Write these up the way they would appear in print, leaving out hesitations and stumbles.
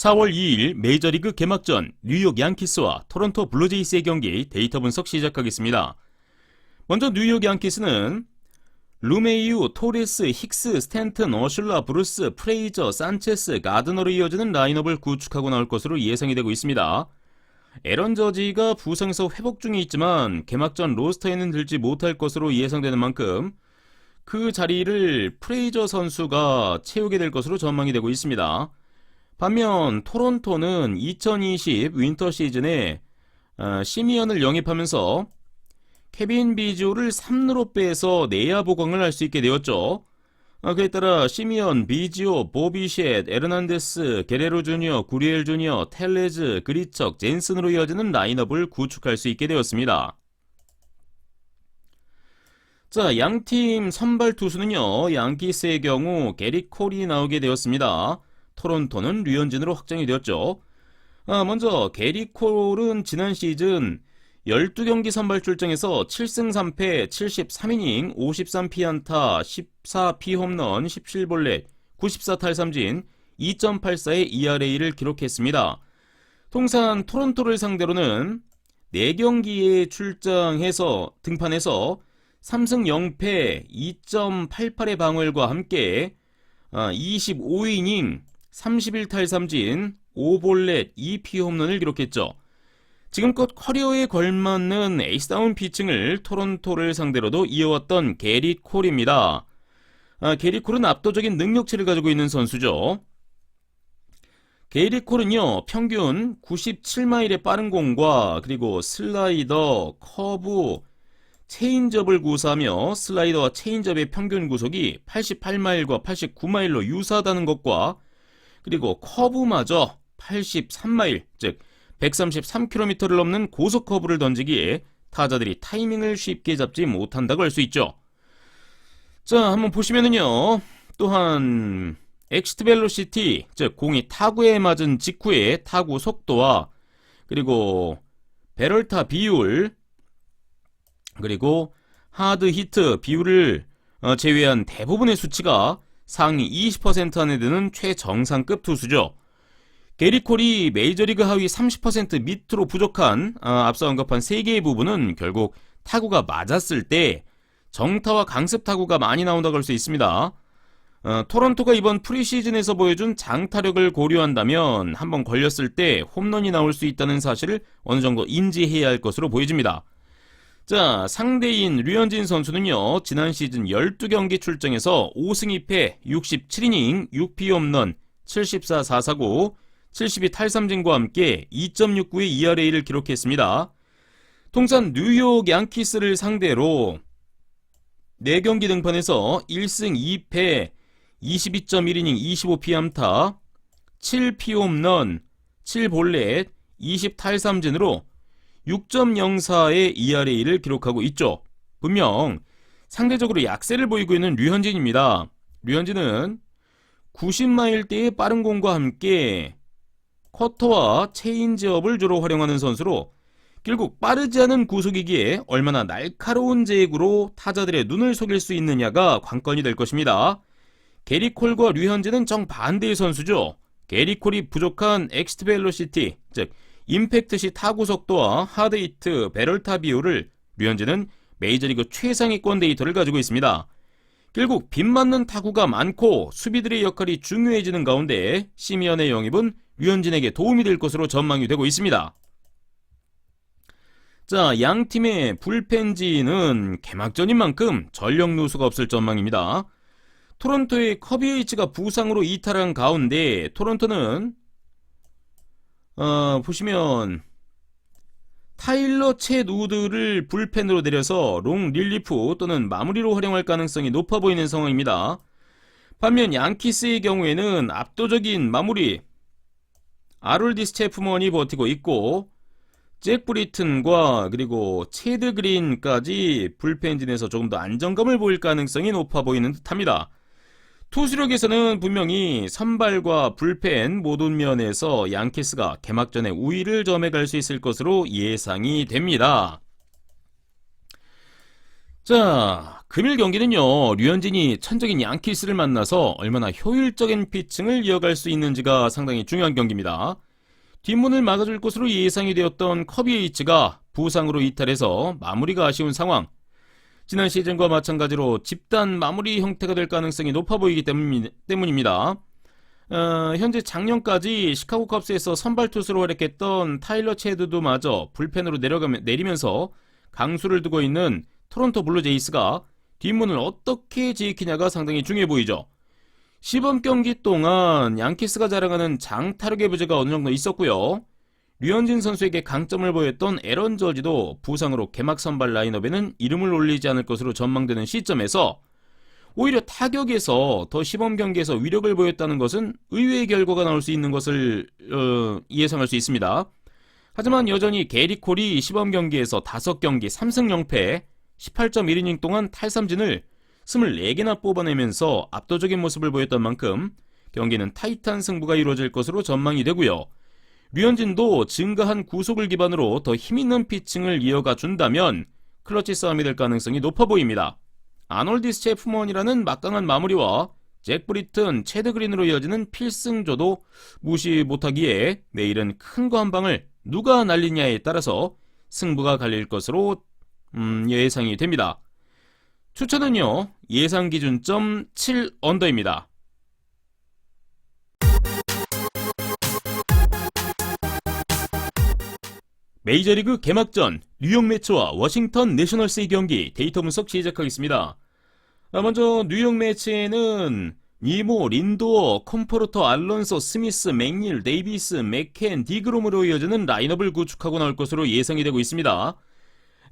4월 2일 메이저리그 개막전 뉴욕 양키스와 토론토 블루제이스의 경기 데이터 분석 시작하겠습니다. 먼저 뉴욕 양키스는 루메이유, 토레스, 힉스, 스탠튼, 어슐라, 브루스, 프레이저, 산체스, 가드너로 이어지는 라인업을 구축하고 나올 것으로 예상이 되고 있습니다. 에런 저지가 부상에서 회복 중에 있지만 개막전 로스터에는 들지 못할 것으로 예상되는 만큼 그 자리를 프레이저 선수가 채우게 될 것으로 전망이 되고 있습니다. 반면 토론토는 2020 윈터 시즌에 시미언을 영입하면서 케빈 비지오를 3루로 빼서 내야 보강을 할 수 있게 되었죠. 그에 따라 시미언, 비지오, 보비쉣, 에르난데스, 게레로 주니어, 구리엘 주니어, 텔레즈, 그리척, 젠슨으로 이어지는 라인업을 구축할 수 있게 되었습니다. 자, 양팀 선발 투수는요, 양키스의 경우 게리 콜이 나오게 되었습니다. 토론토는 류현진으로 확정이 되었죠. 먼저 게리 콜은 지난 시즌 12경기 선발 출장에서 7승 3패, 73이닝, 53피안타, 14피홈런, 17볼넷, 94탈삼진, 2.84의 ERA를 기록했습니다. 통산 토론토를 상대로는 4경기에 출장해서 등판해서 3승 0패, 2.88의 방어율과 함께 25이닝, 31탈삼진, 5볼넷, 2피홈런을 기록했죠. 지금껏 커리어에 걸맞는 에이스다운 피칭을 토론토를 상대로도 이어왔던 게리 콜입니다. 게리 콜은 압도적인 능력치를 가지고 있는 선수죠. 게리 콜은요, 평균 97마일의 빠른 공과 그리고 슬라이더, 커브, 체인지업을 구사하며 슬라이더와 체인지업의 평균 구속이 88마일과 89마일로 유사하다는 것과 그리고 커브마저 83마일, 즉 133km를 넘는 고속 커브를 던지기에 타자들이 타이밍을 쉽게 잡지 못한다고 할 수 있죠. 자, 한번 보시면은요, 또한 엑시트 벨로시티, 즉 공이 타구에 맞은 직후의 타구 속도와 그리고 베럴타 비율, 그리고 하드 히트 비율을 제외한 대부분의 수치가 상위 20% 안에 드는 최정상급 투수죠. 게리 콜이 메이저리그 하위 30% 밑으로 부족한 앞서 언급한 3개의 부분은 결국 타구가 맞았을 때 정타와 강습 타구가 많이 나온다고 할 수 있습니다. 토론토가 이번 프리시즌에서 보여준 장타력을 고려한다면 한번 걸렸을 때 홈런이 나올 수 있다는 사실을 어느 정도 인지해야 할 것으로 보여집니다. 자, 상대인 류현진 선수는요, 지난 시즌 12경기 출장에서 5승 2패, 67이닝, 6피홈런, 74 4사구, 72탈삼진과 함께 2.69의 ERA를 기록했습니다. 통산 뉴욕 양키스를 상대로 4경기 등판에서 1승 2패, 22.1이닝, 25피안타, 7피홈런, 7볼넷, 20탈삼진으로 6.04의 ERA를 기록하고 있죠. 분명 상대적으로 약세를 보이고 있는 류현진입니다. 류현진은 90마일대의 빠른 공과 함께 커터와 체인지업을 주로 활용하는 선수로 결국 빠르지 않은 구속이기에 얼마나 날카로운 제구로 타자들의 눈을 속일 수 있느냐가 관건이 될 것입니다. 게리 콜과 류현진은 정반대의 선수죠. 게리 콜이 부족한 엑시트 벨로시티, 즉 임팩트 시 타구 속도와 하드 히트, 베럴타 비율을 류현진은 메이저리그 최상위권 데이터를 가지고 있습니다. 결국 빗맞는 타구가 많고 수비들의 역할이 중요해지는 가운데 시미언의 영입은 류현진에게 도움이 될 것으로 전망이 되고 있습니다. 자, 양 팀의 불펜진은 개막전인 만큼 전력 누수가 없을 전망입니다. 토론토의 커비 H가 부상으로 이탈한 가운데 토론토는 보시면 타일러 챗 우드를 불펜으로 내려서 롱 릴리프 또는 마무리로 활용할 가능성이 높아 보이는 상황입니다. 반면 양키스의 경우에는 압도적인 마무리 아롤디스 체프먼이 버티고 있고 잭 브리튼과 그리고 체드 그린까지 불펜진에서 조금 더 안정감을 보일 가능성이 높아 보이는 듯합니다. 투수력에서는 분명히 선발과 불펜 모든 면에서 양키스가 개막전에 우위를 점해갈 수 있을 것으로 예상이 됩니다. 자, 금일 경기는요, 류현진이 천적인 양키스를 만나서 얼마나 효율적인 피칭을 이어갈 수 있는지가 상당히 중요한 경기입니다. 뒷문을 막아줄 것으로 예상이 되었던 커비 H가 부상으로 이탈해서 마무리가 아쉬운 상황. 지난 시즌과 마찬가지로 집단 마무리 형태가 될 가능성이 높아 보이기 때문입니다. 현재 작년까지 시카고 컵스에서 선발 투수로 활약했던 타일러 체드도 마저 불펜으로 내리면서 강수를 두고 있는 토론토 블루제이스가 뒷문을 어떻게 지키냐가 상당히 중요해 보이죠. 시범 경기 동안 양키스가 자랑하는 장타력의 부재가 어느 정도 있었고요. 류현진 선수에게 강점을 보였던 에런 저지도 부상으로 개막 선발 라인업에는 이름을 올리지 않을 것으로 전망되는 시점에서 오히려 타격에서 더 시범 경기에서 위력을 보였다는 것은 의외의 결과가 나올 수 있는 것을 예상할 수 있습니다. 하지만 여전히 게리 콜이 시범 경기에서 5경기 3승 0패 18.1이닝 동안 탈삼진을 24개나 뽑아내면서 압도적인 모습을 보였던 만큼 경기는 타이트한 승부가 이루어질 것으로 전망이 되고요. 류현진도 증가한 구속을 기반으로 더 힘있는 피칭을 이어가 준다면 클러치 싸움이 될 가능성이 높아 보입니다. 아놀디스 체프먼이라는 막강한 마무리와 잭 브리튼, 체드 그린으로 이어지는 필승조도 무시 못하기에 내일은 큰 거 한 방을 누가 날리냐에 따라서 승부가 갈릴 것으로 예상이 됩니다. 추천은요, 예상 기준점 7언더입니다. 메이저리그 개막전 뉴욕 매츠와 워싱턴 내셔널스의 경기 데이터 분석 시작하겠습니다. 먼저 뉴욕 매츠에는 니모, 린도어, 컴포르터, 알론소, 스미스, 맥닐, 데이비스, 맥켄, 디그롬으로 이어지는 라인업을 구축하고 나올 것으로 예상이 되고 있습니다.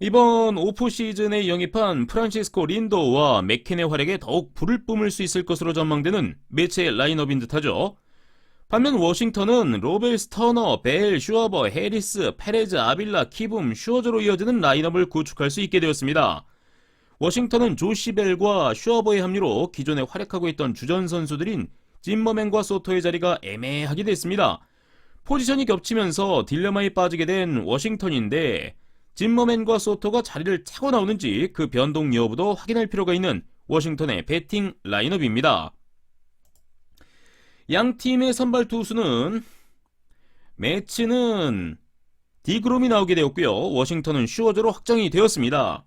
이번 오프 시즌에 영입한 프란시스코 린도어와 맥켄의 활약에 더욱 불을 뿜을 수 있을 것으로 전망되는 매츠의 라인업인 듯하죠. 반면 워싱턴은 로벨스, 터너, 벨, 슈어버, 해리스, 페레즈, 아빌라, 키붐, 슈어저로 이어지는 라인업을 구축할 수 있게 되었습니다. 워싱턴은 조시 벨과 슈어버의 합류로 기존에 활약하고 있던 주전 선수들인 짐머맨과 소토의 자리가 애매하게 됐습니다. 포지션이 겹치면서 딜레마에 빠지게 된 워싱턴인데 짐머맨과 소토가 자리를 차고 나오는지 그 변동 여부도 확인할 필요가 있는 워싱턴의 배팅 라인업입니다. 양 팀의 선발 투수는 매치는 디그롬이 나오게 되었고요. 워싱턴은 슈어저로 확정이 되었습니다.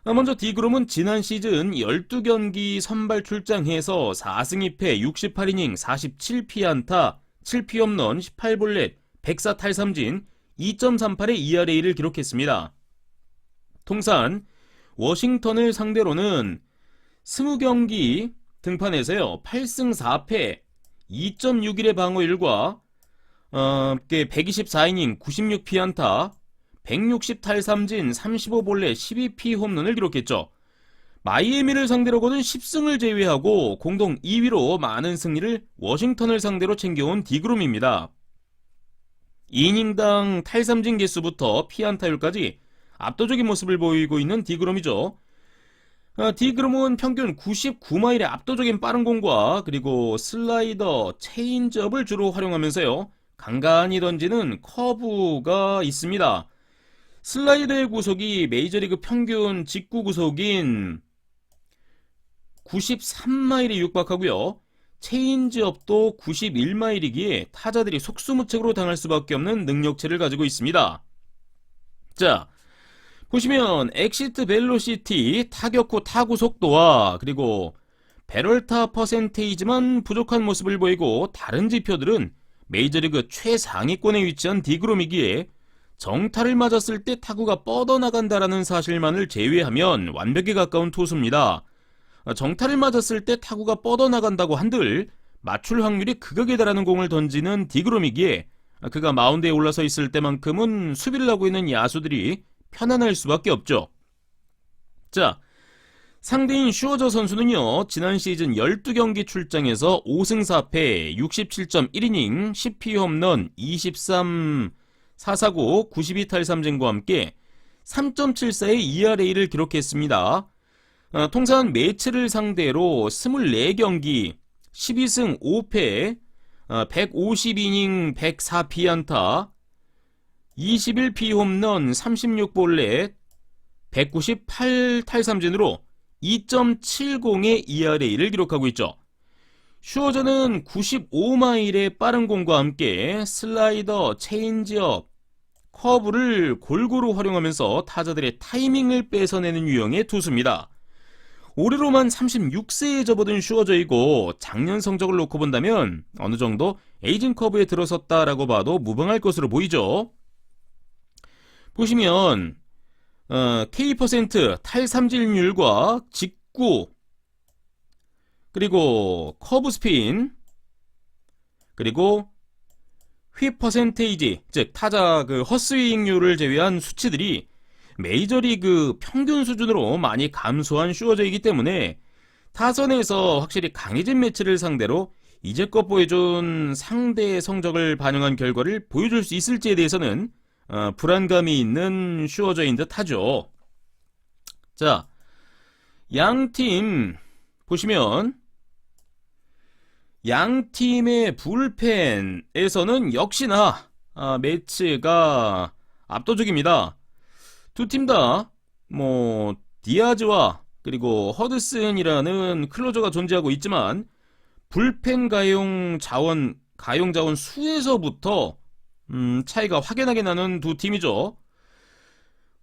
먼저 디그롬은 지난 시즌 12경기 선발 출장해서 4승 2패 68이닝 47피안타 7피홈런 18볼넷 104탈삼진 2.38의 ERA를 기록했습니다. 통산 워싱턴을 상대로는 20경기 등판에서요 8승 4패 2.61의 방어율과 124이닝 96피안타 160탈삼진 35볼넷 12피홈런을 기록했죠. 마이애미를 상대로 거둔 10승을 제외하고 공동 2위로 많은 승리를 워싱턴을 상대로 챙겨온 디그롬입니다. 이닝당 탈삼진 개수부터 피안타율까지 압도적인 모습을 보이고 있는 디그롬이죠. 디그롬은 평균 99마일의 압도적인 빠른 공과 그리고 슬라이더, 체인지업을 주로 활용하면서요. 간간히 던지는 커브가 있습니다. 슬라이더의 구속이 메이저리그 평균 직구 구속인 93마일에 육박하고요. 체인지업도 91마일이기에 타자들이 속수무책으로 당할 수밖에 없는 능력치를 가지고 있습니다. 자, 보시면 엑시트 벨로시티, 타격 후 타구 속도와 그리고 배럴타 퍼센테이지만 부족한 모습을 보이고 다른 지표들은 메이저리그 최상위권에 위치한 디그롬이기에 정타를 맞았을 때 타구가 뻗어나간다라는 사실만을 제외하면 완벽에 가까운 투수입니다. 정타를 맞았을 때 타구가 뻗어나간다고 한들 맞출 확률이 극악에 달하는 공을 던지는 디그롬이기에 그가 마운드에 올라서 있을 때만큼은 수비를 하고 있는 야수들이 편안할 수밖에 없죠. 자, 상대인 슈어저 선수는요, 지난 시즌 12경기 출장에서 5승 4패 67.1이닝 10피홈런 23 4사구 92탈삼진과 함께 3.74의 ERA를 기록했습니다. 통산 매치를 상대로 24경기 12승 5패 150이닝 104피안타 21피홈런 36볼넷 198탈삼진으로 2.70의 ERA를 기록하고 있죠. 슈어저는 95마일의 빠른 공과 함께 슬라이더, 체인지업, 커브를 골고루 활용하면서 타자들의 타이밍을 뺏어내는 유형의 투수입니다. 올해로만 36세에 접어든 슈어저이고 작년 성적을 놓고 본다면 어느 정도 에이징 커브에 들어섰다라고 봐도 무방할 것으로 보이죠. 보시면 K% 탈삼진율과 직구, 그리고 커브 스핀, 그리고 휘 퍼센테이지, 즉 타자 헛스윙률을 제외한 수치들이 메이저리그 평균 수준으로 많이 감소한 슈어저이기 때문에 타선에서 확실히 강해진 매치를 상대로 이제껏 보여준 상대의 성적을 반영한 결과를 보여줄 수 있을지에 대해서는 불안감이 있는 슈어저인 듯 하죠. 자, 양팀 보시면 양팀의 불펜에서는 역시나 매치가 압도적입니다. 두 팀 다 디아즈와 그리고 허드슨이라는 클로저가 존재하고 있지만 불펜 가용 자원 수에서부터 차이가 확연하게 나는 두 팀이죠.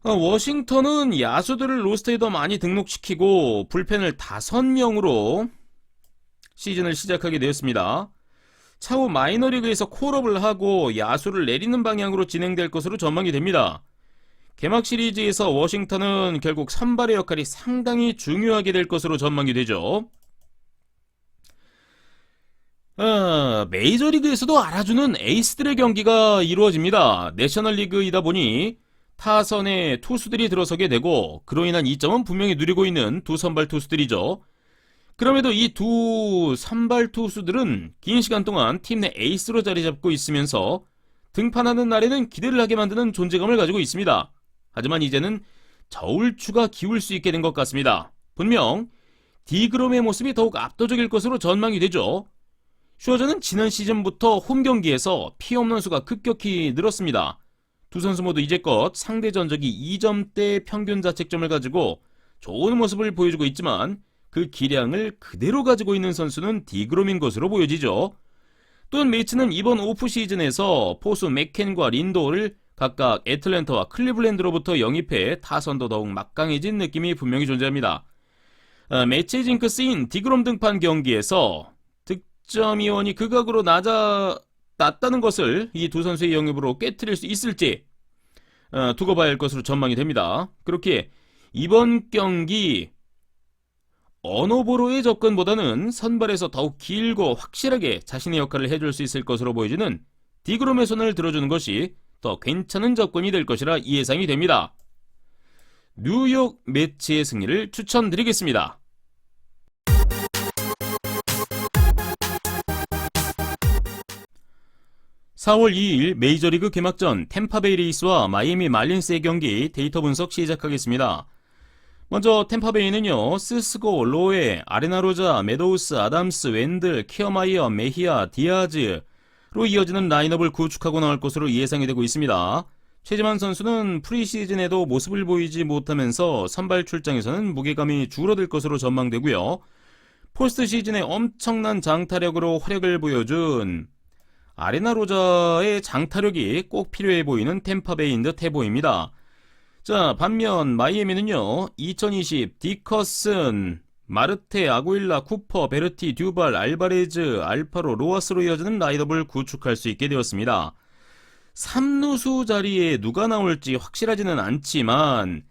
워싱턴은 야수들을 로스터에 더 많이 등록시키고 불펜을 5명으로 시즌을 시작하게 되었습니다. 차후 마이너리그에서 콜업을 하고 야수를 내리는 방향으로 진행될 것으로 전망이 됩니다. 개막 시리즈에서 워싱턴은 결국 선발의 역할이 상당히 중요하게 될 것으로 전망이 되죠. 메이저리그에서도 알아주는 에이스들의 경기가 이루어집니다. 내셔널리그이다 보니 타선에 투수들이 들어서게 되고 그로 인한 이점은 분명히 누리고 있는 두 선발 투수들이죠. 그럼에도 이 두 선발 투수들은 긴 시간 동안 팀 내 에이스로 자리 잡고 있으면서 등판하는 날에는 기대를 하게 만드는 존재감을 가지고 있습니다. 하지만 이제는 저울추가 기울 수 있게 된 것 같습니다. 분명 디그롬의 모습이 더욱 압도적일 것으로 전망이 되죠. 슈어저는 지난 시즌부터 홈 경기에서 피홈런 수가 급격히 늘었습니다. 두 선수 모두 이제껏 상대 전적이 2점대 평균 자책점을 가지고 좋은 모습을 보여주고 있지만 그 기량을 그대로 가지고 있는 선수는 디그롬인 것으로 보여지죠. 또한 메이츠는 이번 오프 시즌에서 포수 맥켄과 린도를 각각 애틀랜타와 클리블랜드로부터 영입해 타선도 더욱 막강해진 느낌이 분명히 존재합니다. 매치의 징크스인 디그롬 등판 경기에서 득점이원이 극악으로 낮다는 것을 이 두 선수의 영입으로 깨트릴 수 있을지 두고 봐야 할 것으로 전망이 됩니다. 그렇게 이번 경기 언어보로의 접근보다는 선발에서 더욱 길고 확실하게 자신의 역할을 해줄 수 있을 것으로 보여지는 디그롬의 손을 들어주는 것이 더 괜찮은 접근이 될 것이라 예상이 됩니다. 뉴욕 매치의 승리를 추천드리겠습니다. 4월 2일 메이저리그 개막전 템파베이 레이스와 마이애미 말린스의 경기 데이터 분석 시작하겠습니다. 먼저 템파베이는요, 스스고, 로에, 아레나로자, 메도우스, 아담스, 웬들, 키어마이어, 메히아, 디아즈로 이어지는 라인업을 구축하고 나올 것으로 예상이 되고 있습니다. 최지만 선수는 프리시즌에도 모습을 보이지 못하면서 선발 출장에서는 무게감이 줄어들 것으로 전망되고요. 포스트 시즌에 엄청난 장타력으로 활약을 보여준 아레나로자의 장타력이 꼭 필요해 보이는 템파베이인 듯 해보입니다. 자, 반면 마이애미는요, 2020 디커슨, 마르테, 아구일라, 쿠퍼, 베르티, 듀발, 알바레즈, 알파로, 로하스로 이어지는 라인업을 구축할 수 있게 되었습니다. 3루수 자리에 누가 나올지 확실하지는 않지만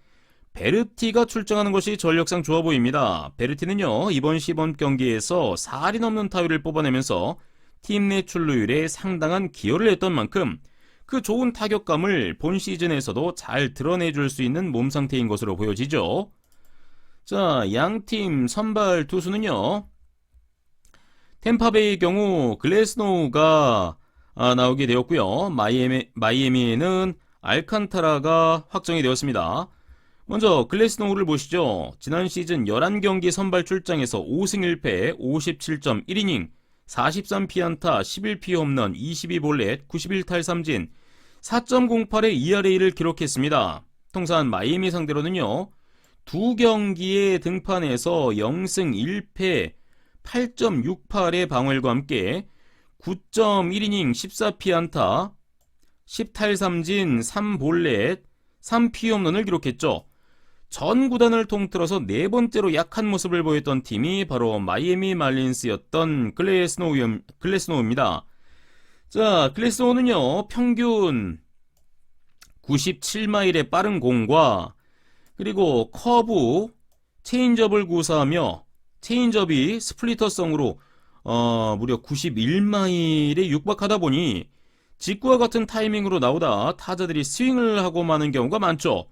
베르티가 출장하는 것이 전력상 좋아 보입니다. 베르티는요, 이번 시범 경기에서 4할이 넘는 타율을 뽑아내면서 팀 내 출루율에 상당한 기여를 했던 만큼 그 좋은 타격감을 본 시즌에서도 잘 드러내줄 수 있는 몸 상태인 것으로 보여지죠. 자, 양팀 선발 투수는요, 템파베이의 경우 글래스노우가 나오게 되었고요. 마이애미에는 알칸타라가 확정이 되었습니다. 먼저 글래스노우를 보시죠. 지난 시즌 11경기 선발 출장에서 5승 1패 57.1이닝 43피안타, 11피 홈런, 22볼넷, 두 경기에 등판해서 0승 1패 8.68의 방어율과 함께 9.1이닝 14피안타 10탈삼진 3볼넷 3피홈런을 기록했죠. 전 구단을 통틀어서 네 번째로 약한 모습을 보였던 팀이 바로 마이애미 말린스였던 글래스노우입니다. 자, 글래스노우는요, 평균 97마일의 빠른 공과 그리고 커브, 체인지업을 구사하며 체인지업이 스플리터성으로 무려 91마일에 육박하다 보니 직구와 같은 타이밍으로 나오다 타자들이 스윙을 하고 마는 경우가 많죠.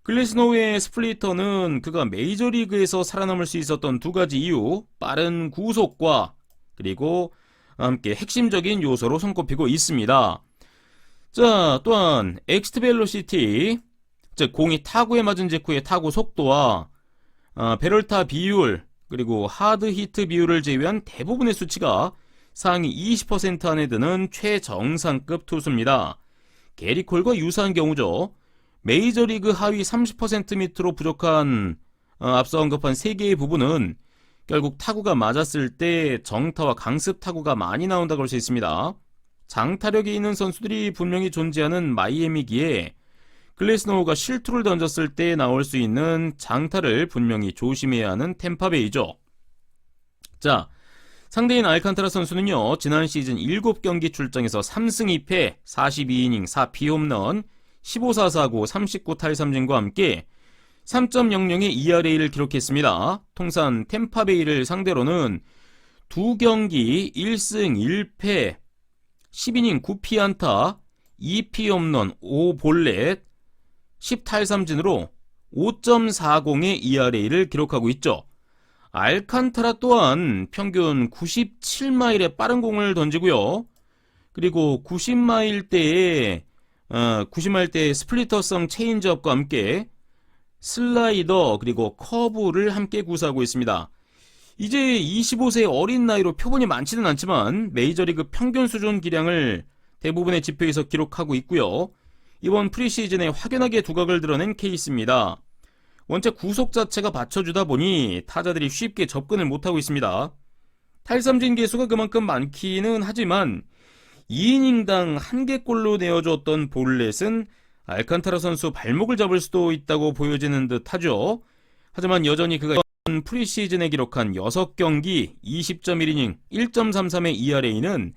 글래스노우의 스플리터는 그가 메이저리그에서 살아남을 수 있었던 두 가지 이유, 빠른 구속과 그리고 함께 핵심적인 요소로 손꼽히고 있습니다. 자, 또한 엑스트 벨로시티, 즉 공이 타구에 맞은 직후의 타구 속도와 베럴타 비율, 그리고 하드 히트 비율을 제외한 대부분의 수치가 상위 20% 안에 드는 최정상급 투수입니다. 게리 콜과 유사한 경우죠. 메이저리그 하위 30% 밑으로 부족한 앞서 언급한 3개의 부분은 결국 타구가 맞았을 때 정타와 강습 타구가 많이 나온다고 할 수 있습니다. 장타력이 있는 선수들이 분명히 존재하는 마이애미기에 글래스노우가 실투를 던졌을 때 나올 수 있는 장타를 분명히 조심해야 하는 템파베이죠. 자, 상대인 알칸타라 선수는요, 지난 시즌 7경기 출장에서 3승 2패 42이닝 4피홈런 15사사구 39탈삼진과 함께 3.00의 ERA를 기록했습니다. 통산 템파베이를 상대로는 두 경기 1승 1패 10이닝 9피안타 2피홈런 5볼넷 10탈삼진으로 5.40의 ERA를 기록하고 있죠. 알칸타라 또한 평균 97마일의 빠른 공을 던지고요. 그리고 90마일대의 스플리터성 체인지업과 함께 슬라이더 그리고 커브를 함께 구사하고 있습니다. 이제 25세 어린 나이로 표본이 많지는 않지만 메이저리그 평균 수준 기량을 대부분의 지표에서 기록하고 있고요. 이번 프리시즌에 확연하게 두각을 드러낸 케이스입니다. 원체 구속 자체가 받쳐주다 보니 타자들이 쉽게 접근을 못하고 있습니다. 탈삼진 개수가 그만큼 많기는 하지만 2이닝당 1개골로 내어줬던 볼넷은 알칸타라 선수 발목을 잡을 수도 있다고 보여지는 듯 하죠. 하지만 여전히 그가 프리시즌에 기록한 6경기 20.1이닝 1.33의 ERA는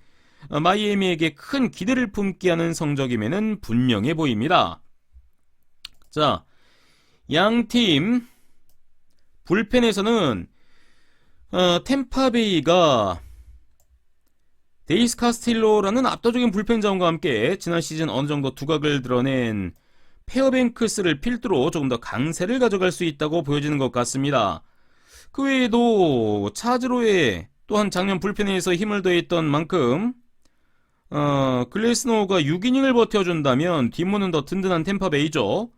마이애미에게 큰 기대를 품게 하는 성적임에는 분명해 보입니다. 자, 양팀 불펜에서는 템파베이가 데이스 카스틸로라는 압도적인 불펜 자원과 함께 지난 시즌 어느정도 두각을 드러낸 페어뱅크스를 필두로 조금 더 강세를 가져갈 수 있다고 보여지는 것 같습니다. 그 외에도 차즈로의 또한 작년 불펜에서 힘을 더했던 만큼 글래스노우가 6이닝을 버텨준다면 뒷문은 더 든든한 템파베이죠.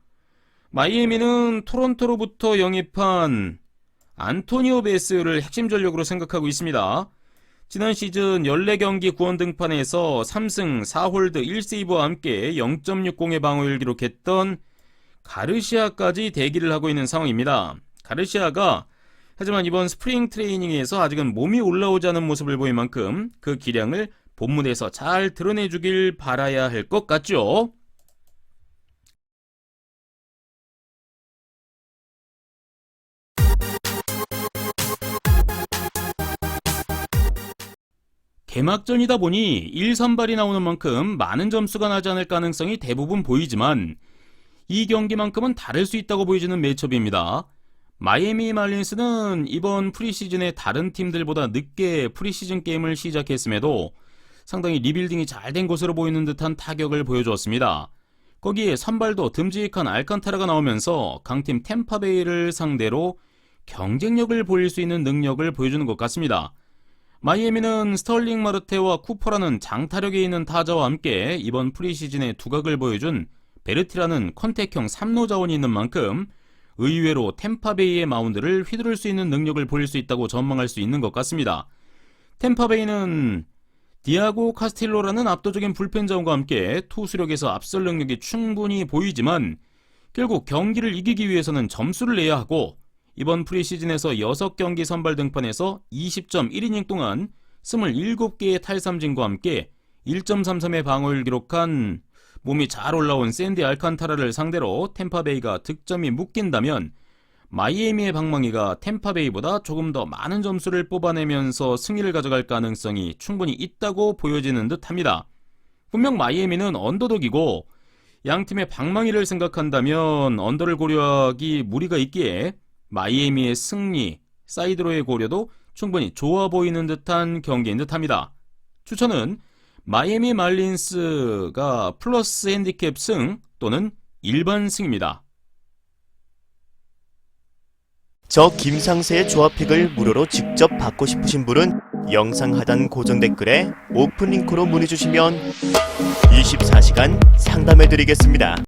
마이애미는 토론토로부터 영입한 안토니오 베스를 핵심 전력으로 생각하고 있습니다. 지난 시즌 14경기 구원 등판에서 3승 4홀드 1세이브와 함께 0.60의 방어율을 기록했던 가르시아까지 대기를 하고 있는 상황입니다. 가르시아가 하지만 이번 스프링 트레이닝에서 아직은 몸이 올라오지 않은 모습을 보인 만큼 그 기량을 본문에서 잘 드러내주길 바라야 할 것 같죠. 개막전이다 보니 1선발이 나오는 만큼 많은 점수가 나지 않을 가능성이 대부분 보이지만 이 경기만큼은 다를 수 있다고 보여지는 매첩입니다. 마이애미 말린스는 이번 프리시즌에 다른 팀들보다 늦게 프리시즌 게임을 시작했음에도 상당히 리빌딩이 잘 된 것으로 보이는 듯한 타격을 보여주었습니다. 거기에 선발도 듬직한 알칸타라가 나오면서 강팀 템파베이를 상대로 경쟁력을 보일 수 있는 능력을 보여주는 것 같습니다. 마이애미는 스털링 마르테와 쿠퍼라는 장타력이 있는 타자와 함께 이번 프리시즌에 두각을 보여준 베르티라는 컨택형 3루 자원이 있는 만큼 의외로 템파베이의 마운드를 휘두를 수 있는 능력을 보일 수 있다고 전망할 수 있는 것 같습니다. 템파베이는 디아고 카스틸로라는 압도적인 불펜 자원과 함께 투수력에서 앞설 능력이 충분히 보이지만 결국 경기를 이기기 위해서는 점수를 내야 하고 이번 프리시즌에서 6경기 선발 등판에서 20점 1이닝 동안 27개의 탈삼진과 함께 1.33의 방어를 기록한 몸이 잘 올라온 샌디 알칸타라를 상대로 템파베이가 득점이 묶인다면 마이애미의 방망이가 템파베이보다 조금 더 많은 점수를 뽑아내면서 승리를 가져갈 가능성이 충분히 있다고 보여지는 듯합니다. 분명 마이애미는 언더독이고 양팀의 방망이를 생각한다면 언더를 고려하기 무리가 있기에 마이애미의 승리, 사이드로의 고려도 충분히 좋아 보이는 듯한 경기인 듯합니다. 추천은 마이애미 말린스가 플러스 핸디캡 승 또는 일반 승입니다. 저 김상세의 조합픽을 무료로 직접 받고 싶으신 분은 영상 하단 고정 댓글에 오픈 링크로 문의 주시면 24시간 상담해 드리겠습니다.